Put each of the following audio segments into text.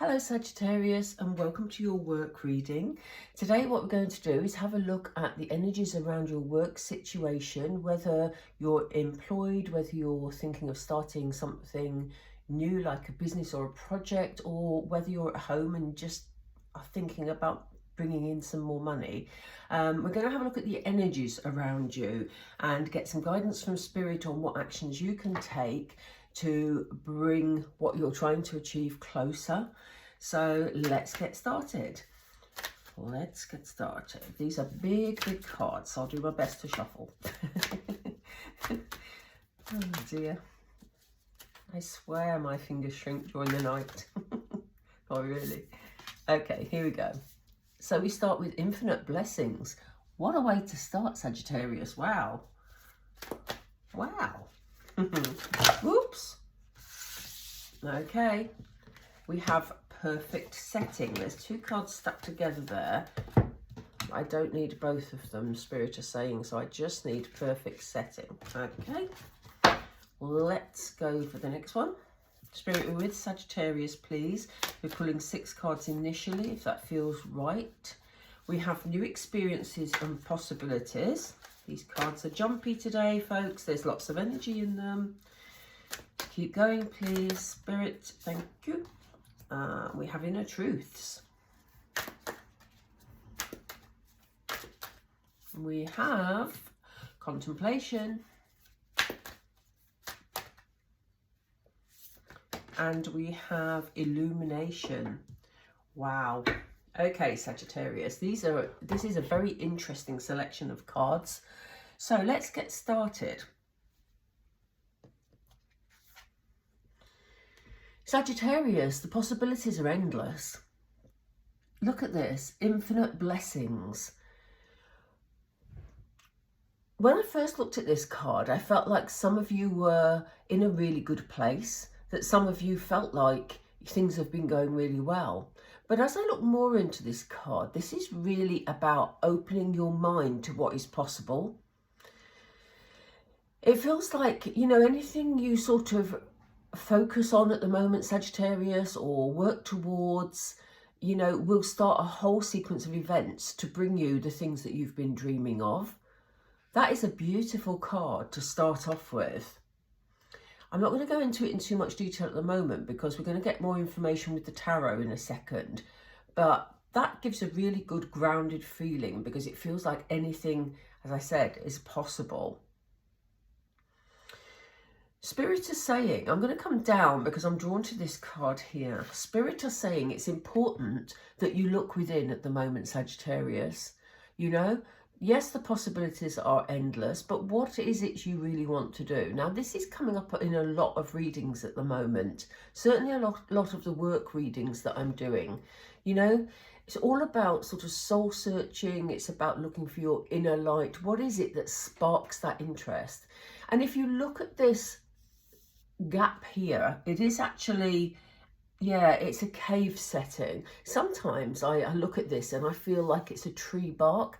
Hello Sagittarius, and welcome to your work reading. Today what we're going to do is have a look at the energies around your work situation, whether you're employed, whether you're thinking of starting something new like a business or a project, or whether you're at home and just are thinking about bringing in some more money. We're going to have a look at the energies around you and get some guidance from Spirit on what actions you can take to bring what you're trying to achieve closer. So let's get started. These are big cards, so I'll do my best to shuffle. Oh dear. I swear my fingers shrink during the night. Oh really? Okay, here we go. So we start with infinite blessings. What a way to start, Sagittarius. Wow. Wow. Whoops. Okay. We have perfect setting. There's two cards stuck together there. I don't need both of them, Spirit is saying, so I just need perfect setting. Okay. Let's go for the next one. Spirit, we're with Sagittarius, please. We're pulling 6 cards initially, if that feels right. We have new experiences and possibilities. These cards are jumpy today, folks. There's lots of energy in them. Keep going, please, Spirit. Thank you. We have inner truths. We have contemplation. And we have illumination. Wow. Okay, Sagittarius, this is a very interesting selection of cards. So let's get started. Sagittarius, the possibilities are endless. Look at this, infinite blessings. When I first looked at this card, I felt like some of you were in a really good place, that some of you felt like things have been going really well. But as I look more into this card, this is really about opening your mind to what is possible. It feels like, you know, anything you sort of focus on at the moment, Sagittarius, or work towards, you know, will start a whole sequence of events to bring you the things that you've been dreaming of. That is a beautiful card to start off with. I'm not going to go into it in too much detail at the moment because we're going to get more information with the tarot in a second. But that gives a really good grounded feeling because it feels like anything, as I said, is possible. Spirit is saying, I'm going to come down because I'm drawn to this card here. Spirit is saying it's important that you look within at the moment, Sagittarius. You know, yes, the possibilities are endless, but what is it you really want to do? Now, this is coming up in a lot of readings at the moment. Certainly a lot of the work readings that I'm doing. You know, it's all about sort of soul searching. It's about looking for your inner light. What is it that sparks that interest? And if you look at this gap here, it is actually, yeah, it's a cave setting. Sometimes I look at this and I feel like it's a tree bark.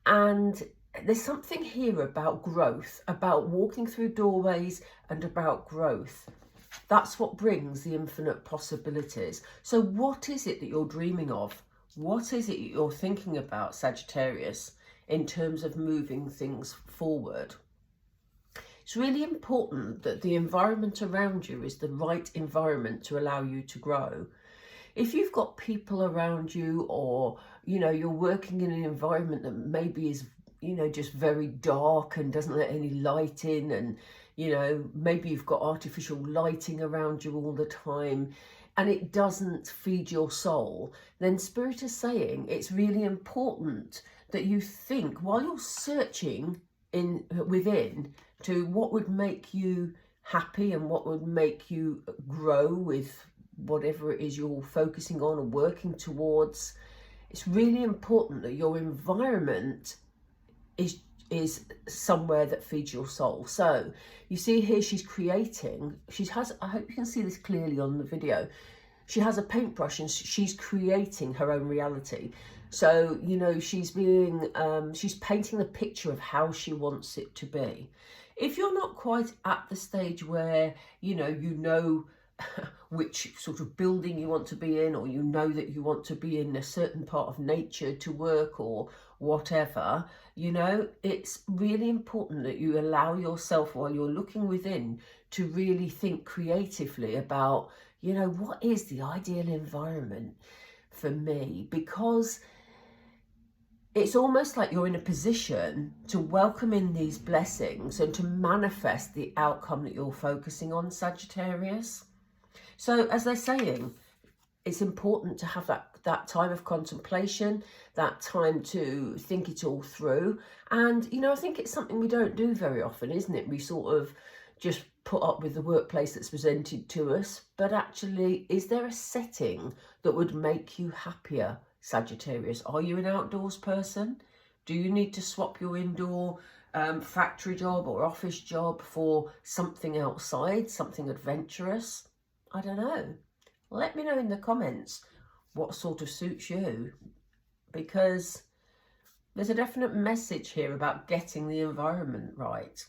And there's something here about growth, about walking through doorways and about growth. That's what brings the infinite possibilities. So what is it that you're dreaming of? What is it you're thinking about, Sagittarius, in terms of moving things forward? It's really important that the environment around you is the right environment to allow you to grow. If you've got people around you, or, you know, you're working in an environment that maybe is, you know, just very dark and doesn't let any light in, and, you know, maybe you've got artificial lighting around you all the time and it doesn't feed your soul, then Spirit is saying it's really important that you think while you're searching within to what would make you happy and what would make you grow with whatever it is you're focusing on or working towards. It's really important that your environment is somewhere that feeds your soul. So you see here she's creating, I hope you can see this clearly on the video, she has a paintbrush and she's creating her own reality. So, you know, she's painting the picture of how she wants it to be. If you're not quite at the stage where, you know which sort of building you want to be in, or you know that you want to be in a certain part of nature to work or whatever, you know, it's really important that you allow yourself, while you're looking within, to really think creatively about, you know, what is the ideal environment for me? Because it's almost like you're in a position to welcome in these blessings and to manifest the outcome that you're focusing on, Sagittarius. So as they're saying, it's important to have that time of contemplation, that time to think it all through. And, you know, I think it's something we don't do very often, isn't it? We sort of just put up with the workplace that's presented to us. But actually, is there a setting that would make you happier, Sagittarius? Are you an outdoors person? Do you need to swap your indoor factory job or office job for something outside, something adventurous? I don't know. Let me know in the comments what sort of suits you, because there's a definite message here about getting the environment right.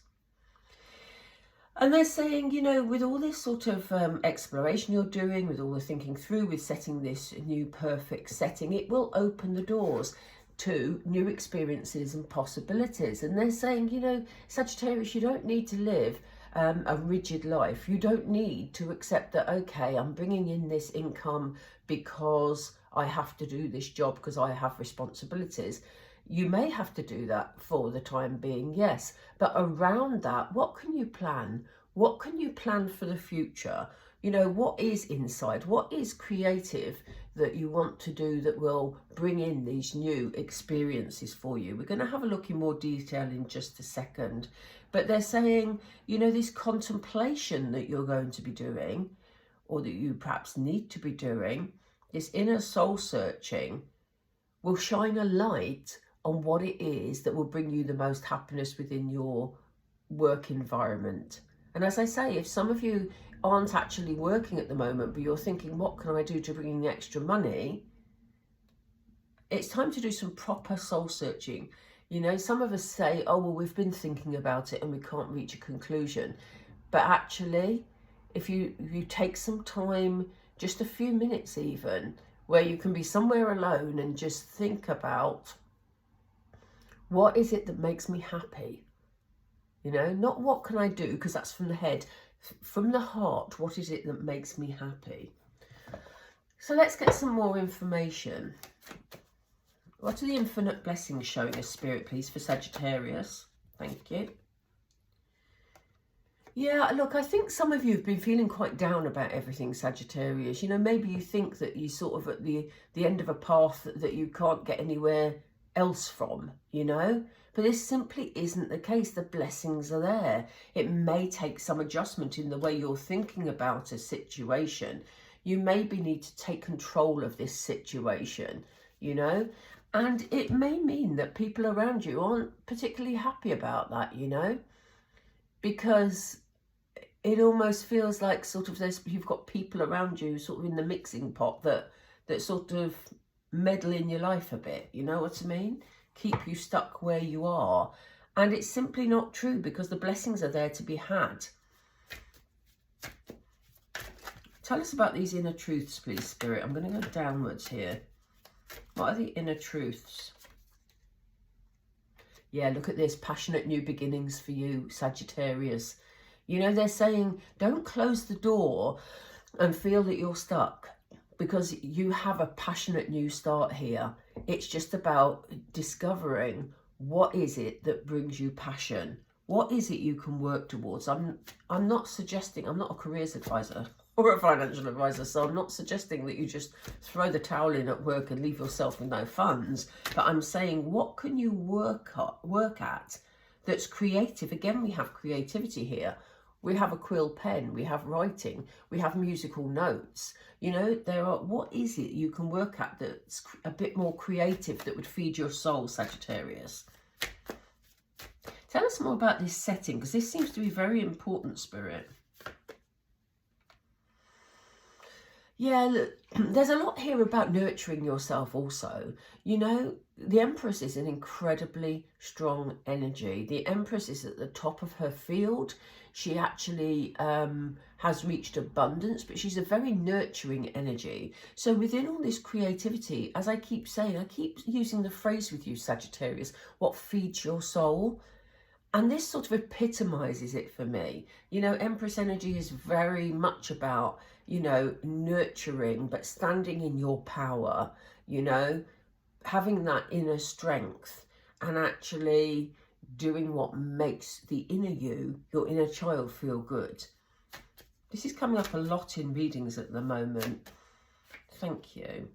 And they're saying, you know, with all this sort of exploration you're doing, with all the thinking through, with setting this new perfect setting, it will open the doors to new experiences and possibilities. And they're saying, you know, Sagittarius, you don't need to live a rigid life. You don't need to accept that, okay, I'm bringing in this income because I have to do this job because I have responsibilities. You may have to do that for the time being, yes, but around that, what can you plan? What can you plan for the future? You know, what is inside? What is creative that you want to do that will bring in these new experiences for you? We're going to have a look in more detail in just a second. But they're saying, you know, this contemplation that you're going to be doing, or that you perhaps need to be doing, this inner soul searching, will shine a light on what it is that will bring you the most happiness within your work environment. And as I say, if some of you aren't actually working at the moment, but you're thinking, what can I do to bring in extra money? It's time to do some proper soul searching. You know, some of us say, oh, well, we've been thinking about it and we can't reach a conclusion. But actually, if you take some time, just a few minutes even, where you can be somewhere alone and just think about, what is it that makes me happy? You know, not what can I do, because that's from the head. From the heart, what is it that makes me happy? So let's get some more information. What are the infinite blessings showing us, Spirit, please, for Sagittarius? Thank you. Yeah, look, I think some of you have been feeling quite down about everything, Sagittarius. You know, maybe you think that you're sort of at the end of a path that you can't get anywhere else from, you know, but this simply isn't the case. The blessings are there. It may take some adjustment in the way you're thinking about a situation. You maybe need to take control of this situation, you know, and it may mean that people around you aren't particularly happy about that, you know, because it almost feels like sort of you've got people around you sort of in the mixing pot that sort of meddle in your life a bit, you know what I mean? Keep you stuck where you are. And it's simply not true, because the blessings are there to be had. Tell us about these inner truths, please, Spirit. I'm going to go downwards here. What are the inner truths? Yeah, look at this. Passionate new beginnings for you, Sagittarius. You know, they're saying, don't close the door and feel that you're stuck, because you have a passionate new start here. It's just about discovering, what is it that brings you passion? What is it you can work towards? I'm not suggesting, I'm not a careers advisor or a financial advisor, so I'm not suggesting that you just throw the towel in at work and leave yourself with no funds. But I'm saying, what can you work at that's creative? Again, we have creativity here. We have a quill pen, we have writing, we have musical notes. You know, what is it you can work at that's a bit more creative, that would feed your soul, Sagittarius? Tell us more about this setting, because this seems to be very important, Spirit. Yeah, look, there's a lot here about nurturing yourself also. You know, the Empress is an incredibly strong energy. The Empress is at the top of her field. She actually has reached abundance, but she's a very nurturing energy. So within all this creativity, as I keep saying, I keep using the phrase with you, Sagittarius, what feeds your soul? And this sort of epitomizes it for me. You know, Empress energy is very much about, you know, nurturing, but standing in your power, you know, having that inner strength and actually doing what makes the inner you, your inner child, feel good. This is coming up a lot in readings at the moment. Thank you.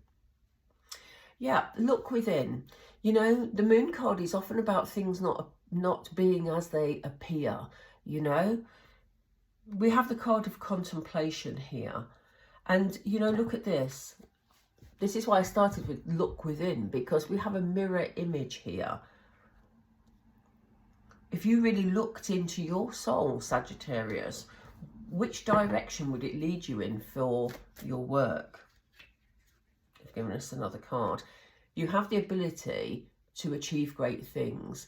Yeah, look within. You know, the Moon card is often about things not being as they appear, you know. We have the card of contemplation here. And, you know, look at this. This is why I started with look within, because we have a mirror image here. If you really looked into your soul, Sagittarius, which direction would it lead you in for your work? They've given us another card. You have the ability to achieve great things.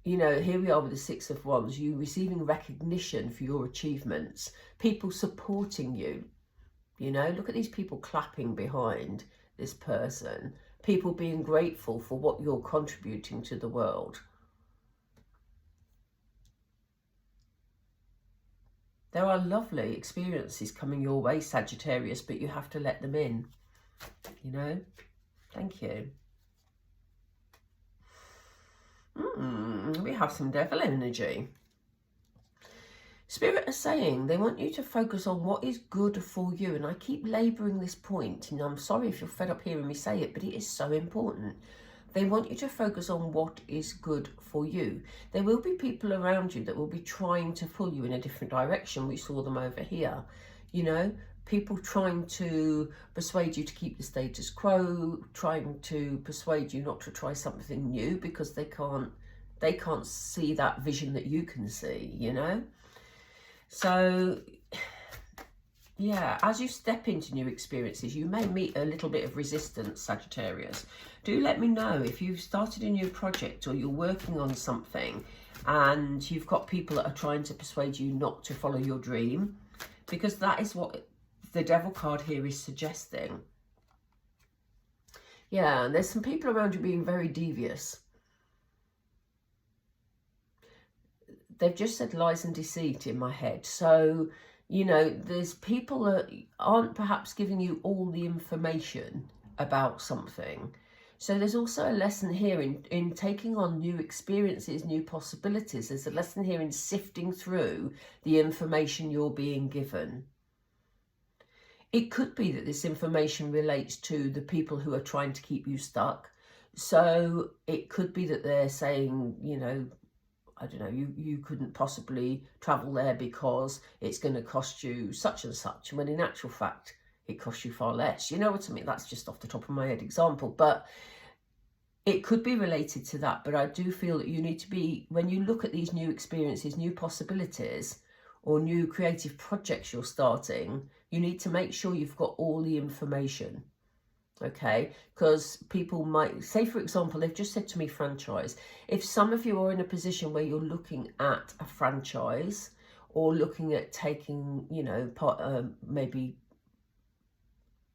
You know, here we are with the Six of Wands, you receiving recognition for your achievements, people supporting you. You know, look at these people clapping behind this person, people being grateful for what you're contributing to the world. There are lovely experiences coming your way, Sagittarius, but you have to let them in, you know. Thank you. We have some devil energy. Spirit are saying they want you to focus on what is good for you. And I keep labouring this point. And I'm sorry if you're fed up hearing me say it, but it is so important. They want you to focus on what is good for you. There will be people around you that will be trying to pull you in a different direction. We saw them over here. You know, people trying to persuade you to keep the status quo, trying to persuade you not to try something new because they can't see that vision that you can see, you know. So yeah, as you step into new experiences, you may meet a little bit of resistance, Sagittarius. Do let me know if you've started a new project or you're working on something and you've got people that are trying to persuade you not to follow your dream, because that is what the Devil card here is suggesting. Yeah, and there's some people around you being very devious. They've just said lies and deceit in my head. So, you know, there's people that aren't perhaps giving you all the information about something. So there's also a lesson here in taking on new experiences, new possibilities. There's a lesson here in sifting through the information you're being given. It could be that this information relates to the people who are trying to keep you stuck. So it could be that they're saying, you know, I don't know, you couldn't possibly travel there because it's going to cost you such and such, when in actual fact, it costs you far less. You know what I mean? That's just off the top of my head example, but it could be related to that. But I do feel that you need to be, when you look at these new experiences, new possibilities, or new creative projects you're starting, you need to make sure you've got all the information. Okay, because people might say, for example, they've just said to me franchise. If some of you are in a position where you're looking at a franchise or looking at taking, you know, maybe,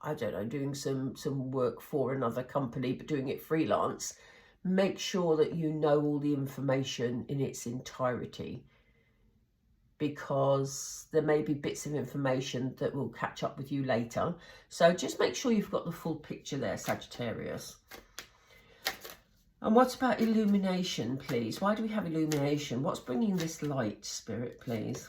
I don't know, doing some work for another company, but doing it freelance, make sure that you know all the information in its entirety, because there may be bits of information that will catch up with you later. So just make sure you've got the full picture there, Sagittarius. And what about illumination, please? Why do we have illumination? What's bringing this light, Spirit, please?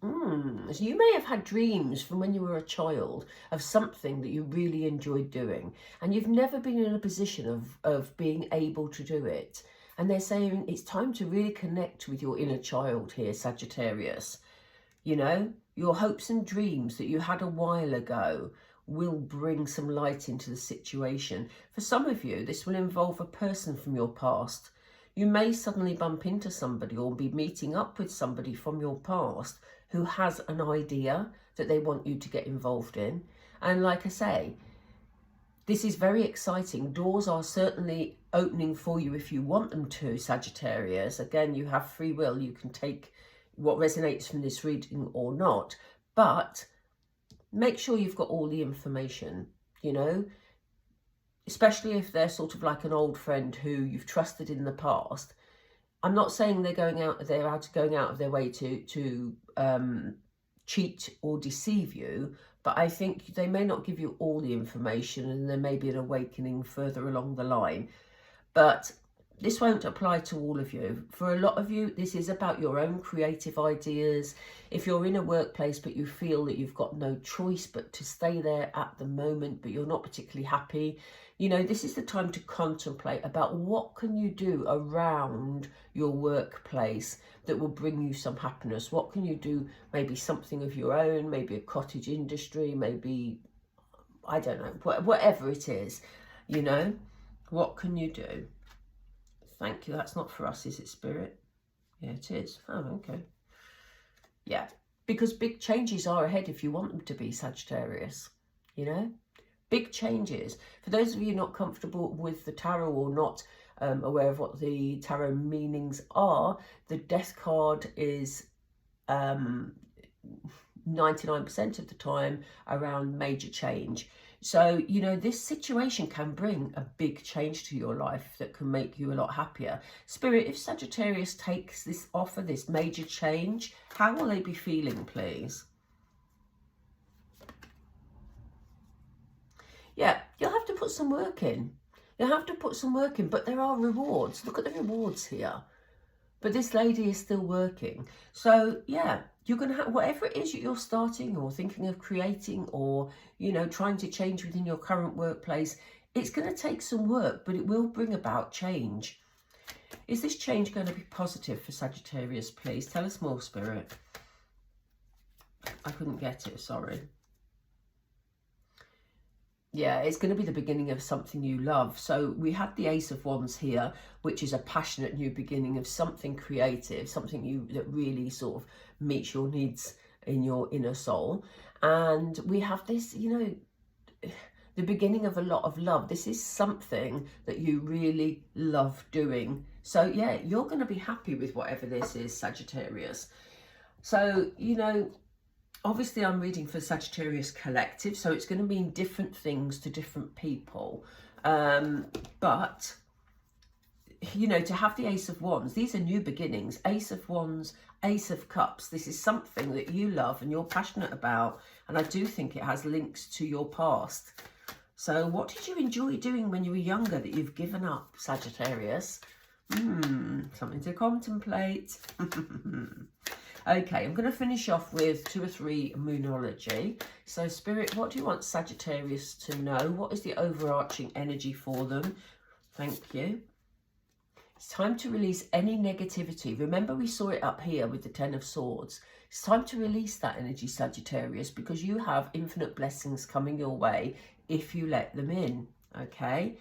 So you may have had dreams from when you were a child of something that you really enjoyed doing, and you've never been in a position of being able to do it. And they're saying it's time to really connect with your inner child here, Sagittarius. You know, your hopes and dreams that you had a while ago will bring some light into the situation. For some of you, this will involve a person from your past. You may suddenly bump into somebody or be meeting up with somebody from your past who has an idea that they want you to get involved in. And like I say, this is very exciting. Doors are certainly opening for you if you want them to, Sagittarius. Again, you have free will. You can take what resonates from this reading or not. But make sure you've got all the information, you know, especially if they're sort of like an old friend who you've trusted in the past. I'm not saying they're going out of their way to cheat or deceive you, but I think they may not give you all the information, and there may be an awakening further along the line. But this won't apply to all of you. For a lot of you, this is about your own creative ideas. If you're in a workplace but you feel that you've got no choice but to stay there at the moment, but you're not particularly happy, you know, this is the time to contemplate about what can you do around your workplace that will bring you some happiness. What can you do? Maybe something of your own, maybe a cottage industry, maybe, I don't know, whatever it is, you know, what can you do? Thank you. That's not for us, is it, Spirit? Yeah, it is. Oh, okay. Yeah, because big changes are ahead if you want them to be, Sagittarius, you know? Big changes. For those of you not comfortable with the tarot or not aware of what the tarot meanings are, the death card is 99% of the time around major change. So, you know, this situation can bring a big change to your life that can make you a lot happier. Spirit, if Sagittarius takes this offer, this major change, how will they be feeling, please? Yeah, you'll have to put some work in. You'll have to put some work in, but there are rewards. Look at the rewards here. But this lady is still working. So, yeah, you're going to have whatever it is that you're starting or thinking of creating or, you know, trying to change within your current workplace. It's going to take some work, but it will bring about change. Is this change going to be positive for Sagittarius, please? Tell us more, Spirit. I couldn't get it, sorry. Yeah, it's going to be the beginning of something you love. So we had the Ace of Wands here, which is a passionate new beginning of something creative, something that really sort of meets your needs in your inner soul. And we have this, you know, the beginning of a lot of love. This is something that you really love doing. So yeah, you're going to be happy with whatever this is, Sagittarius. So, you know, obviously I'm reading for Sagittarius Collective, so it's going to mean different things to different people. But, you know, to have the Ace of Wands, these are new beginnings. Ace of Wands, Ace of Cups. This is something that you love and you're passionate about. And I do think it has links to your past. So what did you enjoy doing when you were younger that you've given up, Sagittarius? Something to contemplate. Okay, I'm going to finish off with 2 or 3 Moonology. So, Spirit, what do you want Sagittarius to know? What is the overarching energy for them? Thank you. It's time to release any negativity. Remember, we saw it up here with the 10 of Swords. It's time to release that energy, Sagittarius, because you have infinite blessings coming your way if you let them in, okay?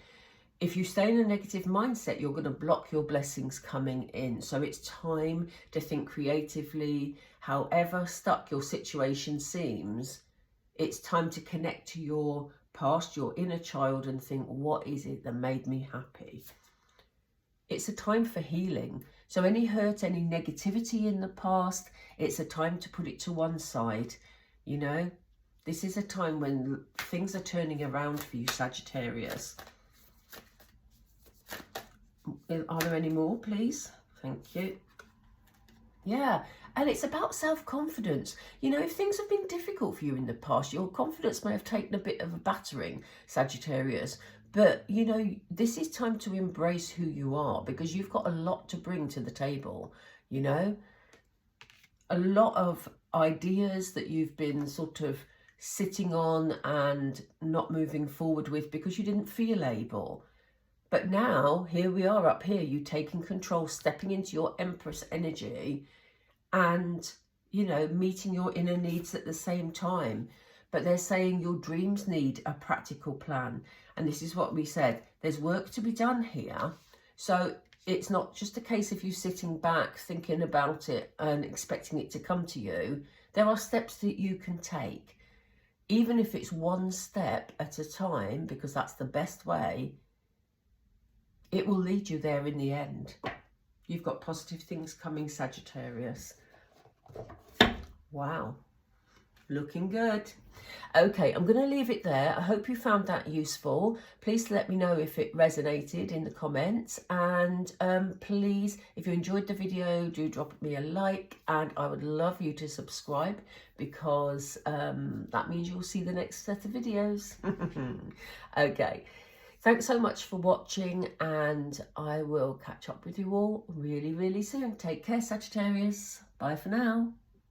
If you stay in a negative mindset, you're going to block your blessings coming in. So it's time to think creatively. However stuck your situation seems, it's time to connect to your past, your inner child, and think, what is it that made me happy? It's a time for healing. So any hurt, any negativity in the past, it's a time to put it to one side. You know, this is a time when things are turning around for you, Sagittarius. Are there any more, please? Thank you. Yeah, and it's about self-confidence. You know, if things have been difficult for you in the past, your confidence may have taken a bit of a battering, Sagittarius. But, you know, this is time to embrace who you are, because you've got a lot to bring to the table, you know. A lot of ideas that you've been sort of sitting on and not moving forward with because you didn't feel able. But now, here we are up here, you taking control, stepping into your Empress energy and, you know, meeting your inner needs at the same time. But they're saying your dreams need a practical plan. And this is what we said. There's work to be done here. So it's not just a case of you sitting back, thinking about it and expecting it to come to you. There are steps that you can take. Even if it's one step at a time, because that's the best way, it will lead you there in the end. You've got positive things coming, Sagittarius. Wow. Looking good. Okay, I'm going to leave it there. I hope you found that useful. Please let me know if it resonated in the comments. And please, if you enjoyed the video, do drop me a like. And I would love you to subscribe, because that means you'll see the next set of videos. Okay. Thanks so much for watching, and I will catch up with you all really, really soon. Take care, Sagittarius. Bye for now.